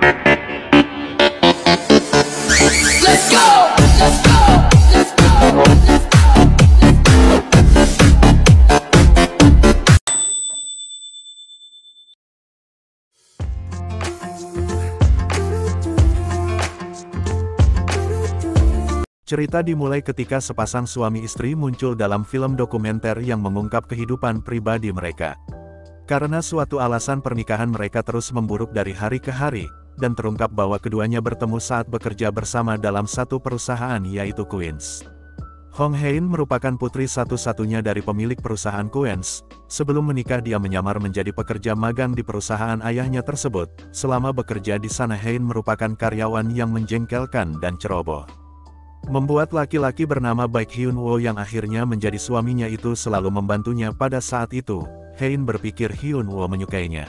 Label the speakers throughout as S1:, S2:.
S1: Let's go! Let's go! Let's go!
S2: Cerita dimulai ketika sepasang suami istri muncul dalam film dokumenter yang mengungkap kehidupan pribadi mereka. Karena suatu alasan pernikahan mereka terus memburuk dari hari ke hari, dan terungkap bahwa keduanya bertemu saat bekerja bersama dalam satu perusahaan yaitu Queens. Hong Hein merupakan putri satu-satunya dari pemilik perusahaan Queens. Sebelum menikah dia menyamar menjadi pekerja magang di perusahaan ayahnya tersebut. Selama bekerja di sana Hein merupakan karyawan yang menjengkelkan dan ceroboh. Membuat laki-laki bernama Baek Hyun Woo yang akhirnya menjadi suaminya itu selalu membantunya pada saat itu. Hein berpikir Hyun Woo menyukainya.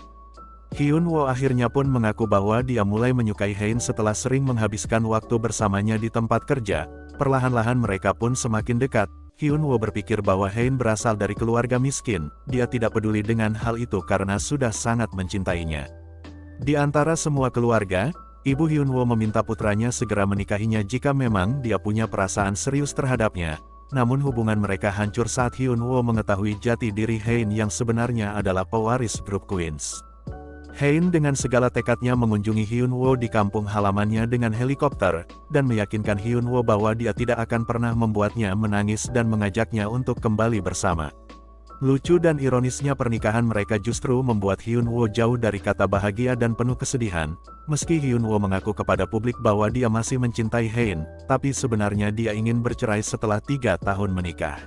S2: Hyun Woo akhirnya pun mengaku bahwa dia mulai menyukai Hein setelah sering menghabiskan waktu bersamanya di tempat kerja. Perlahan-lahan mereka pun semakin dekat. Hyun Woo berpikir bahwa Hein berasal dari keluarga miskin. Dia tidak peduli dengan hal itu karena sudah sangat mencintainya. Di antara semua keluarga, Ibu Hyun Woo meminta putranya segera menikahinya jika memang dia punya perasaan serius terhadapnya. Namun hubungan mereka hancur saat Hyun Woo mengetahui jati diri Hein yang sebenarnya adalah pewaris grup Queens. Hein dengan segala tekadnya mengunjungi Hyun Woo di kampung halamannya dengan helikopter, dan meyakinkan Hyun Woo bahwa dia tidak akan pernah membuatnya menangis dan mengajaknya untuk kembali bersama. Lucu dan ironisnya pernikahan mereka justru membuat Hyun Woo jauh dari kata bahagia dan penuh kesedihan. Meski Hyun Woo mengaku kepada publik bahwa dia masih mencintai Hein, tapi sebenarnya dia ingin bercerai setelah 3 tahun menikah.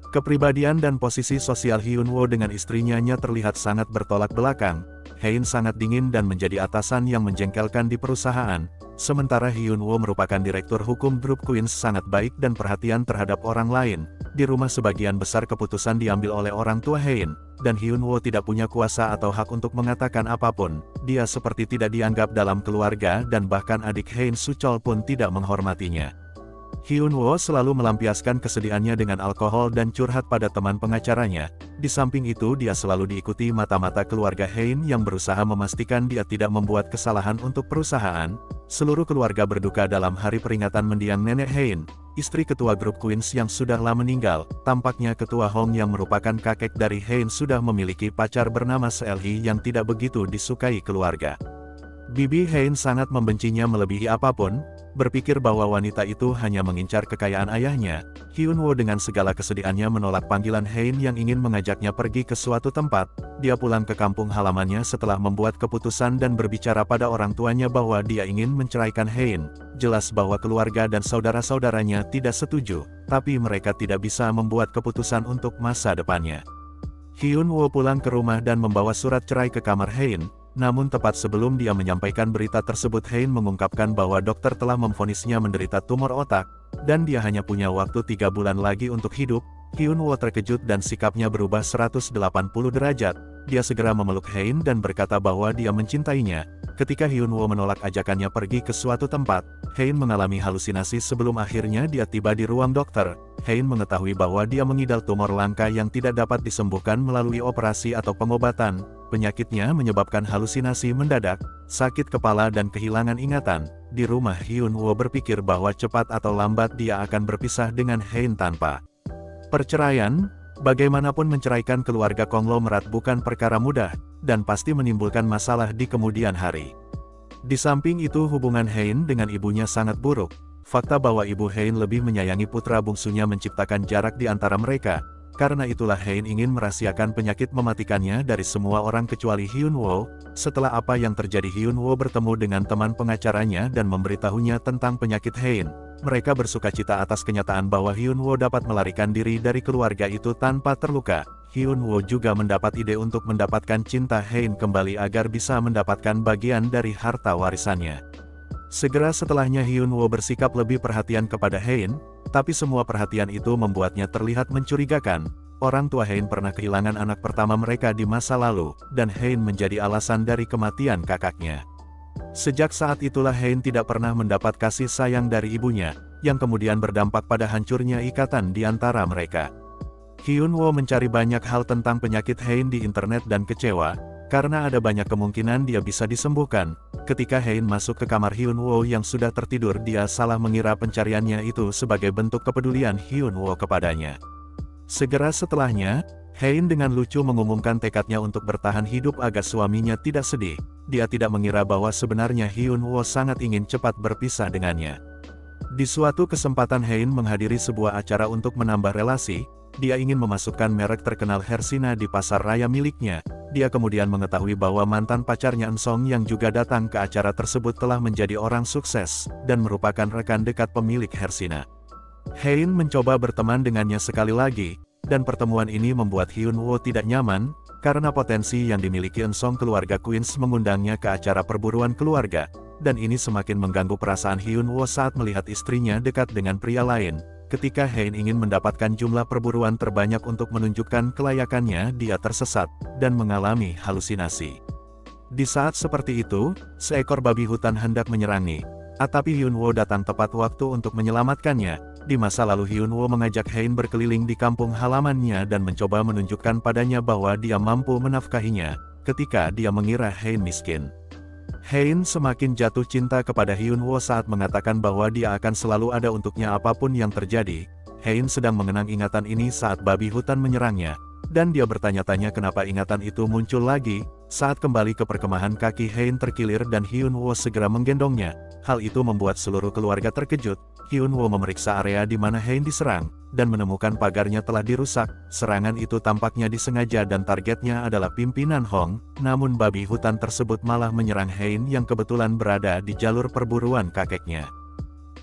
S2: Kepribadian dan posisi sosial Hyun Woo dengan istrinya terlihat sangat bertolak belakang. Hein sangat dingin dan menjadi atasan yang menjengkelkan di perusahaan, sementara Hyun Woo merupakan direktur hukum grup Queens sangat baik dan perhatian terhadap orang lain. Di rumah sebagian besar keputusan diambil oleh orang tua Hein, dan Hyun Woo tidak punya kuasa atau hak untuk mengatakan apapun. Dia seperti tidak dianggap dalam keluarga dan bahkan adik Hein Suchol pun tidak menghormatinya. Hyun Woo selalu melampiaskan kesedihannya dengan alkohol dan curhat pada teman pengacaranya. Di samping itu dia selalu diikuti mata-mata keluarga Hein yang berusaha memastikan dia tidak membuat kesalahan untuk perusahaan. Seluruh keluarga berduka dalam hari peringatan mendiang nenek Hein, istri ketua grup Queens yang sudahlah meninggal. Tampaknya ketua Hong yang merupakan kakek dari Hein sudah memiliki pacar bernama Seol-hee yang tidak begitu disukai keluarga. Bibi Hein sangat membencinya melebihi apapun, berpikir bahwa wanita itu hanya mengincar kekayaan ayahnya. Hyun Woo dengan segala kesedihannya menolak panggilan Hein yang ingin mengajaknya pergi ke suatu tempat. Dia pulang ke kampung halamannya setelah membuat keputusan dan berbicara pada orang tuanya bahwa dia ingin menceraikan Hein. Jelas bahwa keluarga dan saudara-saudaranya tidak setuju, tapi mereka tidak bisa membuat keputusan untuk masa depannya. Hyun Woo pulang ke rumah dan membawa surat cerai ke kamar Hein. Namun tepat sebelum dia menyampaikan berita tersebut Hein mengungkapkan bahwa dokter telah memvonisnya menderita tumor otak, dan dia hanya punya waktu 3 bulan lagi untuk hidup. Hyun Woo terkejut dan sikapnya berubah 180 derajat. Dia segera memeluk Hein dan berkata bahwa dia mencintainya. Ketika Hyun Woo menolak ajakannya pergi ke suatu tempat, Hein mengalami halusinasi sebelum akhirnya dia tiba di ruang dokter. Hein mengetahui bahwa dia mengidap tumor langka yang tidak dapat disembuhkan melalui operasi atau pengobatan. Penyakitnya menyebabkan halusinasi mendadak, sakit kepala dan kehilangan ingatan. Di rumah Hyun Woo berpikir bahwa cepat atau lambat dia akan berpisah dengan Hein tanpa perceraian. Bagaimanapun menceraikan keluarga konglomerat bukan perkara mudah, dan pasti menimbulkan masalah di kemudian hari. Di samping itu hubungan Hein dengan ibunya sangat buruk. Fakta bahwa ibu Hein lebih menyayangi putra bungsunya menciptakan jarak di antara mereka. Karena itulah Hein ingin merahasiakan penyakit mematikannya dari semua orang kecuali Hyun Woo. Setelah apa yang terjadi Hyun Woo bertemu dengan teman pengacaranya dan memberitahunya tentang penyakit Hein. Mereka bersukacita atas kenyataan bahwa Hyun Woo dapat melarikan diri dari keluarga itu tanpa terluka. Hyun Woo juga mendapat ide untuk mendapatkan cinta Hein kembali agar bisa mendapatkan bagian dari harta warisannya. Segera setelahnya Hyun Woo bersikap lebih perhatian kepada Hein, tapi semua perhatian itu membuatnya terlihat mencurigakan. Orang tua Hein pernah kehilangan anak pertama mereka di masa lalu, dan Hein menjadi alasan dari kematian kakaknya. Sejak saat itulah Hein tidak pernah mendapat kasih sayang dari ibunya, yang kemudian berdampak pada hancurnya ikatan di antara mereka. Hyun Woo mencari banyak hal tentang penyakit Hein di internet dan kecewa. karena ada banyak kemungkinan dia bisa disembuhkan. Ketika Hein masuk ke kamar Hyun-woo yang sudah tertidur, dia salah mengira pencariannya itu sebagai bentuk kepedulian Hyun-woo kepadanya. Segera setelahnya, Hein dengan lucu mengumumkan tekadnya untuk bertahan hidup agar suaminya tidak sedih. Dia tidak mengira bahwa sebenarnya Hyun-woo sangat ingin cepat berpisah dengannya. Di suatu kesempatan Hein menghadiri sebuah acara untuk menambah relasi. Dia ingin memasukkan merek terkenal Hersina di pasar raya miliknya. Dia kemudian mengetahui bahwa mantan pacarnya Eun-song yang juga datang ke acara tersebut telah menjadi orang sukses, dan merupakan rekan dekat pemilik Hersina. Hein mencoba berteman dengannya sekali lagi, dan pertemuan ini membuat Hyun-woo tidak nyaman, karena potensi yang dimiliki Eun-song keluarga Queens mengundangnya ke acara perburuan keluarga, dan ini semakin mengganggu perasaan Hyun-woo saat melihat istrinya dekat dengan pria lain. Ketika Hein ingin mendapatkan jumlah perburuan terbanyak untuk menunjukkan kelayakannya, dia tersesat, dan mengalami halusinasi. Di saat seperti itu, seekor babi hutan hendak menyerangnya. Tapi Hyun-woo datang tepat waktu untuk menyelamatkannya. Di masa lalu Hyun-woo mengajak Hein berkeliling di kampung halamannya dan mencoba menunjukkan padanya bahwa dia mampu menafkahinya, ketika dia mengira Hein miskin. Hein semakin jatuh cinta kepada Hyun-woo saat mengatakan bahwa dia akan selalu ada untuknya apapun yang terjadi. Hein sedang mengenang ingatan ini saat babi hutan menyerangnya, dan dia bertanya-tanya kenapa ingatan itu muncul lagi. Saat kembali ke perkemahan, kaki Hein terkilir dan Hyun-woo segera menggendongnya. Hal itu membuat seluruh keluarga terkejut. Hyun-woo memeriksa area di mana Hein diserang, dan menemukan pagarnya telah dirusak. Serangan itu tampaknya disengaja dan targetnya adalah pimpinan Hong, namun babi hutan tersebut malah menyerang Hein yang kebetulan berada di jalur perburuan kakeknya.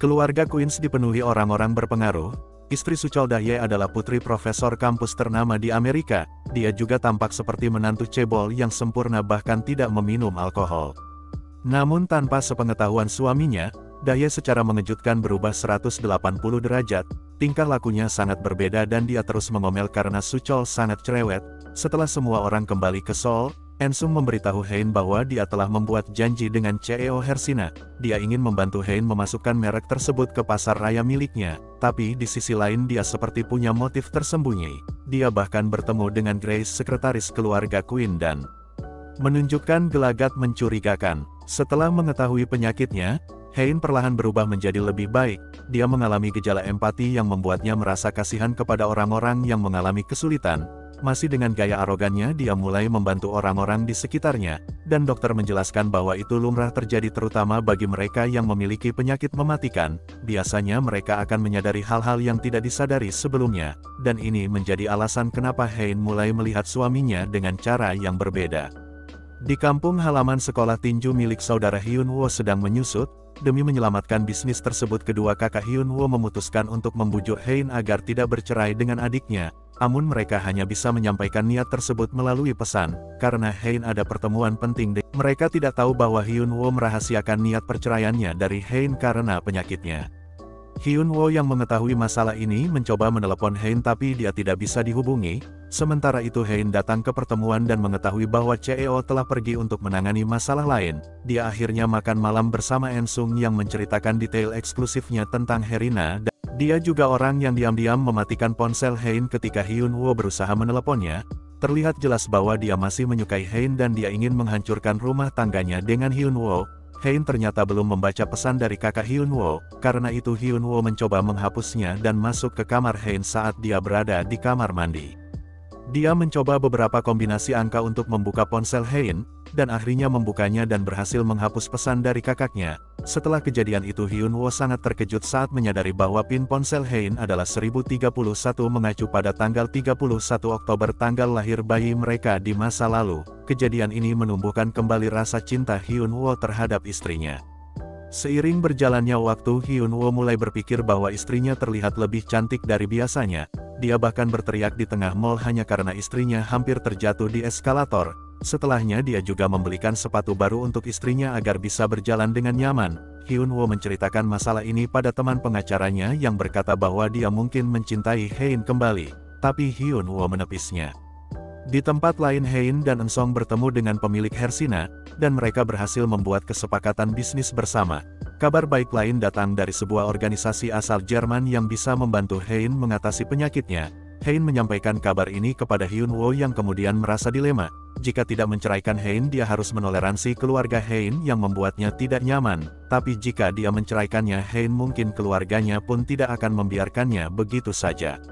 S2: Keluarga Queens dipenuhi orang-orang berpengaruh. Istri Suchol Daye adalah putri profesor kampus ternama di Amerika. Dia juga tampak seperti menantu cebol yang sempurna bahkan tidak meminum alkohol. Namun tanpa sepengetahuan suaminya, Daye secara mengejutkan berubah 180 derajat, tingkah lakunya sangat berbeda dan dia terus mengomel karena Suchol sangat cerewet. Setelah semua orang kembali ke Seoul, Eun-sung memberitahu Hein bahwa dia telah membuat janji dengan CEO Hersina. Dia ingin membantu Hein memasukkan merek tersebut ke pasar raya miliknya, tapi di sisi lain dia seperti punya motif tersembunyi. Dia bahkan bertemu dengan Grace, sekretaris keluarga Queen, dan menunjukkan gelagat mencurigakan. Setelah mengetahui penyakitnya, Hein perlahan berubah menjadi lebih baik. Dia mengalami gejala empati yang membuatnya merasa kasihan kepada orang-orang yang mengalami kesulitan. Masih dengan gaya arogannya, dia mulai membantu orang-orang di sekitarnya, dan dokter menjelaskan bahwa itu lumrah terjadi terutama bagi mereka yang memiliki penyakit mematikan. Biasanya mereka akan menyadari hal-hal yang tidak disadari sebelumnya, dan ini menjadi alasan kenapa Hein mulai melihat suaminya dengan cara yang berbeda. Di kampung halaman sekolah tinju milik saudara Hyun-woo sedang menyusut. Demi menyelamatkan bisnis tersebut, kedua kakak Hyun-woo memutuskan untuk membujuk Hein agar tidak bercerai dengan adiknya. Namun mereka hanya bisa menyampaikan niat tersebut melalui pesan, karena Hein ada pertemuan penting. Mereka tidak tahu bahwa Hyun-woo merahasiakan niat perceraiannya dari Hein karena penyakitnya. Hyun-woo yang mengetahui masalah ini mencoba menelepon Hein tapi dia tidak bisa dihubungi. Sementara itu Hein datang ke pertemuan dan mengetahui bahwa CEO telah pergi untuk menangani masalah lain. Dia akhirnya makan malam bersama Eun-sung yang menceritakan detail eksklusifnya tentang Herina. Dia juga orang yang diam-diam mematikan ponsel Hein ketika Hyun-woo berusaha meneleponnya. Terlihat jelas bahwa dia masih menyukai Hein dan dia ingin menghancurkan rumah tangganya dengan Hyun-woo. Hein ternyata belum membaca pesan dari kakak Hyun-woo, karena itu Hyun-woo mencoba menghapusnya dan masuk ke kamar Hein saat dia berada di kamar mandi. Dia mencoba beberapa kombinasi angka untuk membuka ponsel Hein, dan akhirnya membukanya dan berhasil menghapus pesan dari kakaknya. Setelah kejadian itu Hyun-woo sangat terkejut saat menyadari bahwa pin ponsel Hein adalah 1031 mengacu pada tanggal 31 Oktober, tanggal lahir bayi mereka di masa lalu. Kejadian ini menumbuhkan kembali rasa cinta Hyun-woo terhadap istrinya. Seiring berjalannya waktu, Hyun-woo mulai berpikir bahwa istrinya terlihat lebih cantik dari biasanya. Dia bahkan berteriak di tengah mall hanya karena istrinya hampir terjatuh di eskalator. Setelahnya dia juga membelikan sepatu baru untuk istrinya agar bisa berjalan dengan nyaman. Hyun-woo menceritakan masalah ini pada teman pengacaranya yang berkata bahwa dia mungkin mencintai Hein kembali. Tapi Hyun-woo menepisnya. Di tempat lain Hein dan Eun-song bertemu dengan pemilik Hersina, dan mereka berhasil membuat kesepakatan bisnis bersama. Kabar baik lain datang dari sebuah organisasi asal Jerman yang bisa membantu Hein mengatasi penyakitnya. Hein menyampaikan kabar ini kepada Hyunwoo yang kemudian merasa dilema. Jika tidak menceraikan Hein, dia harus menoleransi keluarga Hein yang membuatnya tidak nyaman. Tapi jika dia menceraikannya, Hein mungkin keluarganya pun tidak akan membiarkannya begitu saja.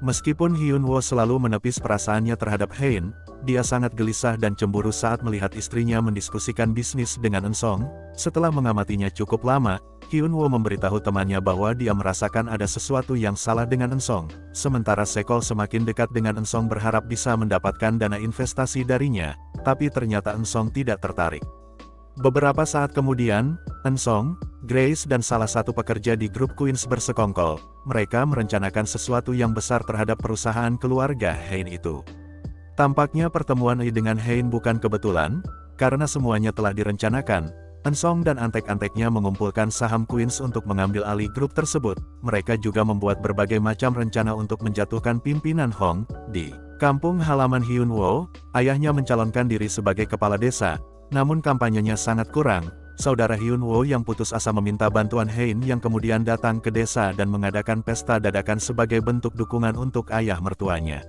S2: Meskipun Hyunwoo selalu menepis perasaannya terhadap Hein, dia sangat gelisah dan cemburu saat melihat istrinya mendiskusikan bisnis dengan Eun-song. Setelah mengamatinya cukup lama, Hyunwoo memberitahu temannya bahwa dia merasakan ada sesuatu yang salah dengan Eun-song. Sementara Sekol semakin dekat dengan Eun-song berharap bisa mendapatkan dana investasi darinya, tapi ternyata Eun-song tidak tertarik. Beberapa saat kemudian, Eun-song, Grace dan salah satu pekerja di grup Queens bersekongkol. Mereka merencanakan sesuatu yang besar terhadap perusahaan keluarga Hein itu. Tampaknya pertemuan dengan Hein bukan kebetulan, karena semuanya telah direncanakan. Eun-song dan antek-anteknya mengumpulkan saham Queens untuk mengambil alih grup tersebut. Mereka juga membuat berbagai macam rencana untuk menjatuhkan pimpinan Hong. Di kampung halaman Hyunwoo, ayahnya mencalonkan diri sebagai kepala desa. Namun kampanyenya sangat kurang. Saudara Hyunwoo yang putus asa meminta bantuan Hein yang kemudian datang ke desa dan mengadakan pesta dadakan sebagai bentuk dukungan untuk ayah mertuanya.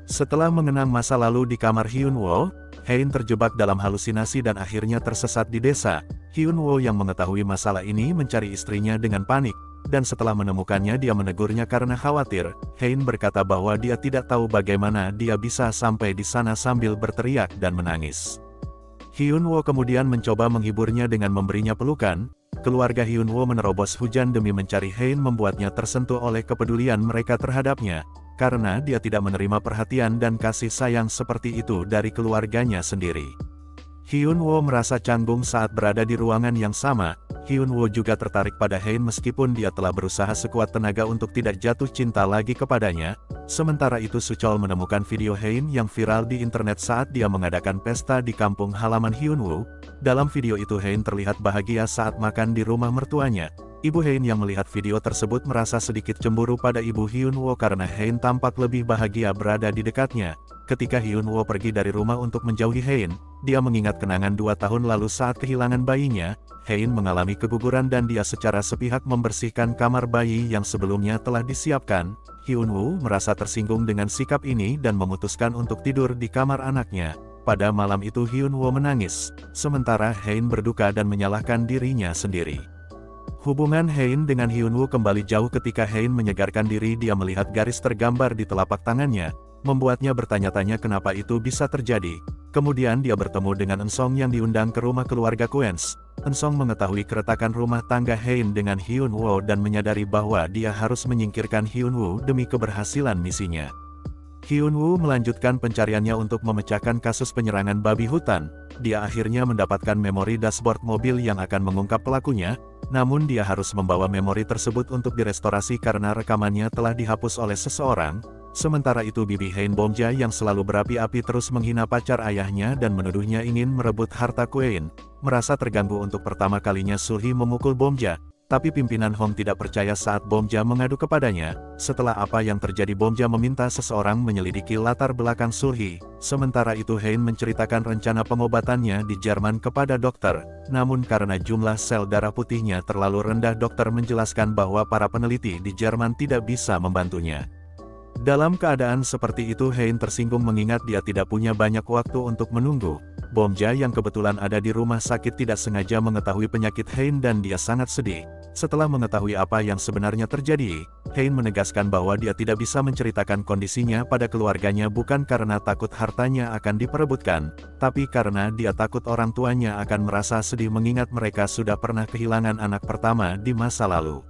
S2: Setelah mengenang masa lalu di kamar Hyunwoo, Hein terjebak dalam halusinasi dan akhirnya tersesat di desa. Hyunwoo yang mengetahui masalah ini mencari istrinya dengan panik, dan setelah menemukannya dia menegurnya karena khawatir. Hein berkata bahwa dia tidak tahu bagaimana dia bisa sampai di sana sambil berteriak dan menangis. Hyunwoo kemudian mencoba menghiburnya dengan memberinya pelukan. Keluarga Hyunwoo menerobos hujan demi mencari Hein, membuatnya tersentuh oleh kepedulian mereka terhadapnya, karena dia tidak menerima perhatian dan kasih sayang seperti itu dari keluarganya sendiri. Hyunwoo merasa canggung saat berada di ruangan yang sama. Hyunwoo juga tertarik pada Hein meskipun dia telah berusaha sekuat tenaga untuk tidak jatuh cinta lagi kepadanya. Sementara itu Suchol menemukan video Hein yang viral di internet saat dia mengadakan pesta di kampung halaman Hyunwoo. Dalam video itu Hein terlihat bahagia saat makan di rumah mertuanya. Ibu Hein yang melihat video tersebut merasa sedikit cemburu pada ibu Hyunwoo karena Hein tampak lebih bahagia berada di dekatnya. Ketika Hyunwoo pergi dari rumah untuk menjauhi Hein, dia mengingat kenangan 2 tahun lalu saat kehilangan bayinya. Hein mengalami keguguran dan dia secara sepihak membersihkan kamar bayi yang sebelumnya telah disiapkan. Hyunwoo merasa tersinggung dengan sikap ini dan memutuskan untuk tidur di kamar anaknya. Pada malam itu Hyunwoo menangis, sementara Hein berduka dan menyalahkan dirinya sendiri. Hubungan Hein dengan Hyunwoo kembali jauh ketika Hein menyegarkan diri. Dia melihat garis tergambar di telapak tangannya, membuatnya bertanya-tanya kenapa itu bisa terjadi. Kemudian dia bertemu dengan Eun-song yang diundang ke rumah keluarga Queens. Eun-song mengetahui keretakan rumah tangga Hein dengan Hyunwoo dan menyadari bahwa dia harus menyingkirkan Hyunwoo demi keberhasilan misinya. Hyunwoo melanjutkan pencariannya untuk memecahkan kasus penyerangan babi hutan. Dia akhirnya mendapatkan memori dashboard mobil yang akan mengungkap pelakunya, namun dia harus membawa memori tersebut untuk direstorasi karena rekamannya telah dihapus oleh seseorang. Sementara itu bibi Hein Bomja yang selalu berapi-api terus menghina pacar ayahnya dan menuduhnya ingin merebut harta Queen. Merasa terganggu untuk pertama kalinya Sulhi memukul Bomja, tapi pimpinan Hong tidak percaya saat Bomja mengadu kepadanya. Setelah apa yang terjadi Bomja meminta seseorang menyelidiki latar belakang Sulhi. Sementara itu Hein menceritakan rencana pengobatannya di Jerman kepada dokter. Namun karena jumlah sel darah putihnya terlalu rendah, dokter menjelaskan bahwa para peneliti di Jerman tidak bisa membantunya. Dalam keadaan seperti itu Hein tersinggung mengingat dia tidak punya banyak waktu untuk menunggu. Bomja yang kebetulan ada di rumah sakit tidak sengaja mengetahui penyakit Hein dan dia sangat sedih. Setelah mengetahui apa yang sebenarnya terjadi, Hein menegaskan bahwa dia tidak bisa menceritakan kondisinya pada keluarganya bukan karena takut hartanya akan diperebutkan, tapi karena dia takut orang tuanya akan merasa sedih mengingat mereka sudah pernah kehilangan anak pertama di masa lalu.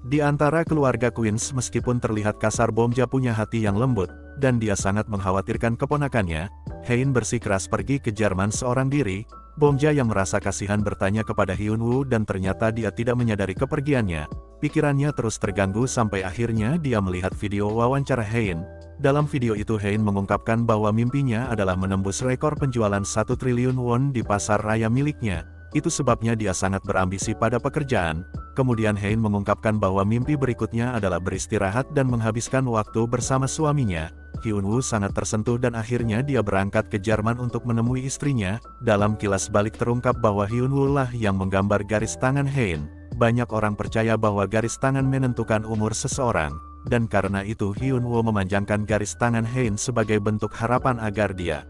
S2: Di antara keluarga Queens meskipun terlihat kasar, Bomja punya hati yang lembut, dan dia sangat mengkhawatirkan keponakannya. Hein bersikeras pergi ke Jerman seorang diri. Bomja yang merasa kasihan bertanya kepada Hyunwoo dan ternyata dia tidak menyadari kepergiannya. Pikirannya terus terganggu sampai akhirnya dia melihat video wawancara Hein. Dalam video itu Hein mengungkapkan bahwa mimpinya adalah menembus rekor penjualan 1 triliun won di pasar raya miliknya. Itu sebabnya dia sangat berambisi pada pekerjaan. Kemudian Hein mengungkapkan bahwa mimpi berikutnya adalah beristirahat dan menghabiskan waktu bersama suaminya. Hyunwoo sangat tersentuh dan akhirnya dia berangkat ke Jerman untuk menemui istrinya. Dalam kilas balik terungkap bahwa Hyunwoo lah yang menggambar garis tangan Hein. Banyak orang percaya bahwa garis tangan menentukan umur seseorang. dan karena itu Hyun-woo memanjangkan garis tangan Hein sebagai bentuk harapan agar dia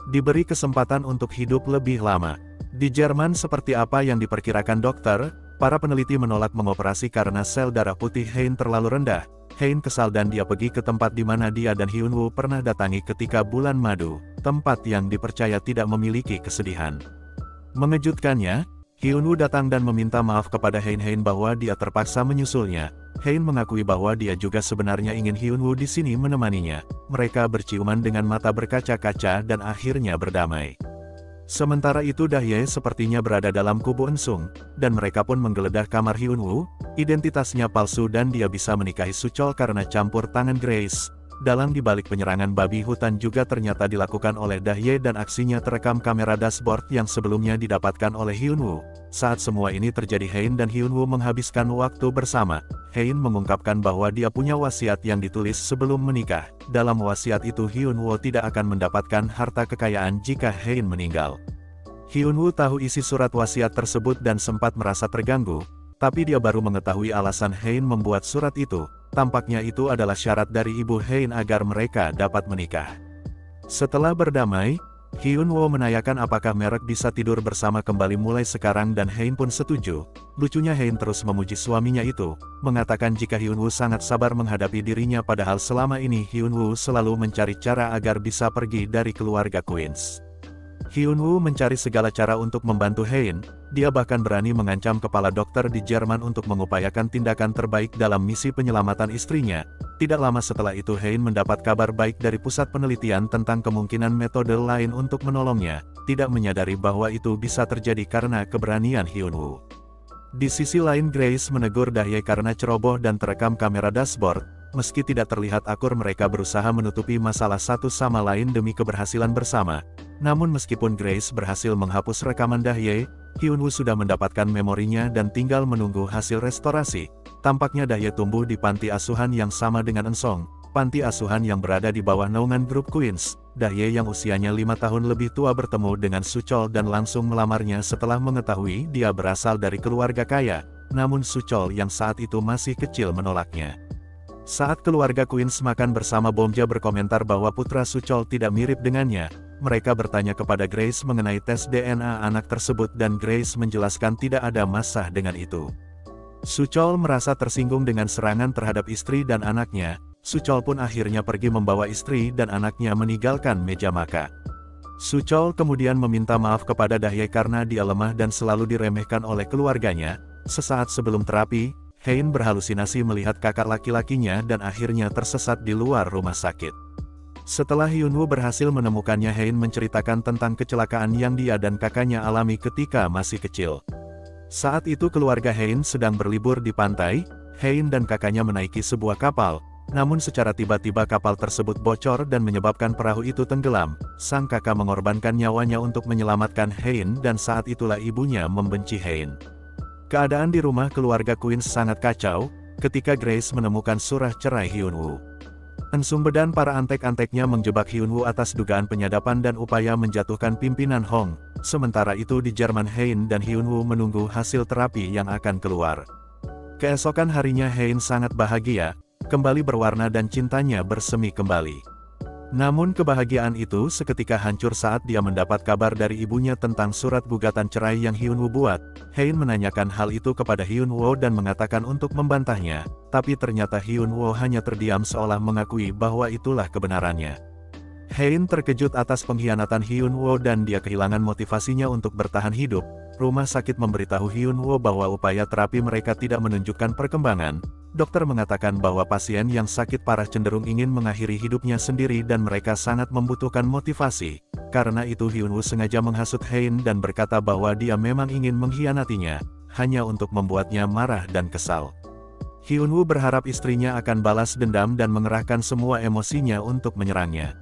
S2: diberi kesempatan untuk hidup lebih lama. Di Jerman seperti apa yang diperkirakan dokter, para peneliti menolak mengoperasi karena sel darah putih Hein terlalu rendah. Hein kesal dan dia pergi ke tempat di mana dia dan Hyun-woo pernah datangi ketika bulan madu, tempat yang dipercaya tidak memiliki kesedihan. Mengejutkannya, Hyun-woo datang dan meminta maaf kepada Hein bahwa dia terpaksa menyusulnya. Hein mengakui bahwa dia juga sebenarnya ingin Hyun-woo di sini menemaninya. Mereka berciuman dengan mata berkaca-kaca dan akhirnya berdamai. Sementara itu Dahye sepertinya berada dalam kubu Ensung, dan mereka pun menggeledah kamar Hyun-woo. Identitasnya palsu dan dia bisa menikahi Suchol karena campur tangan Grace. Dalang dibalik penyerangan babi hutan juga ternyata dilakukan oleh Dahye dan aksinya terekam kamera dashboard yang sebelumnya didapatkan oleh Hyun-woo. Saat semua ini terjadi Hein dan Hyun-woo menghabiskan waktu bersama. Hein mengungkapkan bahwa dia punya wasiat yang ditulis sebelum menikah. Dalam wasiat itu Hyun-woo tidak akan mendapatkan harta kekayaan jika Hein meninggal. Hyun-woo tahu isi surat wasiat tersebut dan sempat merasa terganggu, tapi dia baru mengetahui alasan Hein membuat surat itu. Tampaknya itu adalah syarat dari ibu Hein agar mereka dapat menikah. Setelah berdamai, Hyun-woo menanyakan apakah merek bisa tidur bersama kembali mulai sekarang dan Hein pun setuju. Lucunya Hein terus memuji suaminya itu, mengatakan jika Hyun-woo sangat sabar menghadapi dirinya padahal selama ini Hyun-woo selalu mencari cara agar bisa pergi dari keluarga Queens. Hyun-woo mencari segala cara untuk membantu Hein, dia bahkan berani mengancam kepala dokter di Jerman untuk mengupayakan tindakan terbaik dalam misi penyelamatan istrinya. Tidak lama setelah itu Hein mendapat kabar baik dari pusat penelitian tentang kemungkinan metode lain untuk menolongnya, tidak menyadari bahwa itu bisa terjadi karena keberanian Hyun-woo. Di sisi lain Grace menegur Dahye karena ceroboh dan terekam kamera dashboard. Meski tidak terlihat akur mereka berusaha menutupi masalah satu sama lain demi keberhasilan bersama. Namun meskipun Grace berhasil menghapus rekaman Dahye, Hyun-woo sudah mendapatkan memorinya dan tinggal menunggu hasil restorasi. Tampaknya Dahye tumbuh di panti asuhan yang sama dengan Ensong, panti asuhan yang berada di bawah naungan grup Queens. Dahye yang usianya 5 tahun lebih tua bertemu dengan Suchol dan langsung melamarnya setelah mengetahui dia berasal dari keluarga kaya. Namun Suchol yang saat itu masih kecil menolaknya. Saat keluarga Queens makan bersama, Bomja berkomentar bahwa putra Suchol tidak mirip dengannya. Mereka bertanya kepada Grace mengenai tes DNA anak tersebut dan Grace menjelaskan tidak ada masalah dengan itu. Suchol merasa tersinggung dengan serangan terhadap istri dan anaknya. Suchol pun akhirnya pergi membawa istri dan anaknya meninggalkan meja makan. Suchol kemudian meminta maaf kepada Dahye karena dia lemah dan selalu diremehkan oleh keluarganya. Sesaat sebelum terapi, Hein berhalusinasi melihat kakak laki-lakinya dan akhirnya tersesat di luar rumah sakit. Setelah Hyun-woo berhasil menemukannya, Hein menceritakan tentang kecelakaan yang dia dan kakaknya alami ketika masih kecil. Saat itu keluarga Hein sedang berlibur di pantai. Hein dan kakaknya menaiki sebuah kapal. Namun secara tiba-tiba kapal tersebut bocor dan menyebabkan perahu itu tenggelam. Sang kakak mengorbankan nyawanya untuk menyelamatkan Hein dan saat itulah ibunya membenci Hein. Keadaan di rumah keluarga Queens sangat kacau, ketika Grace menemukan surah cerai Hyun-woo. Ensung Bedan para antek-anteknya menjebak Hyun-woo atas dugaan penyadapan dan upaya menjatuhkan pimpinan Hong. Sementara itu di Jerman Hein dan Hyun-woo menunggu hasil terapi yang akan keluar. Keesokan harinya Hein sangat bahagia, kembali berwarna dan cintanya bersemi kembali. Namun kebahagiaan itu seketika hancur saat dia mendapat kabar dari ibunya tentang surat gugatan cerai yang Hyun-woo buat. Hein menanyakan hal itu kepada Hyun-woo dan mengatakan untuk membantahnya, tapi ternyata Hyun-woo hanya terdiam seolah mengakui bahwa itulah kebenarannya. Hein terkejut atas pengkhianatan Hyun-woo dan dia kehilangan motivasinya untuk bertahan hidup. Rumah sakit memberitahu Hyun-woo bahwa upaya terapi mereka tidak menunjukkan perkembangan. Dokter mengatakan bahwa pasien yang sakit parah cenderung ingin mengakhiri hidupnya sendiri dan mereka sangat membutuhkan motivasi. Karena itu Hyun-woo sengaja menghasut Hein dan berkata bahwa dia memang ingin mengkhianatinya, hanya untuk membuatnya marah dan kesal. Hyun-woo berharap istrinya akan balas dendam dan mengerahkan semua emosinya untuk menyerangnya.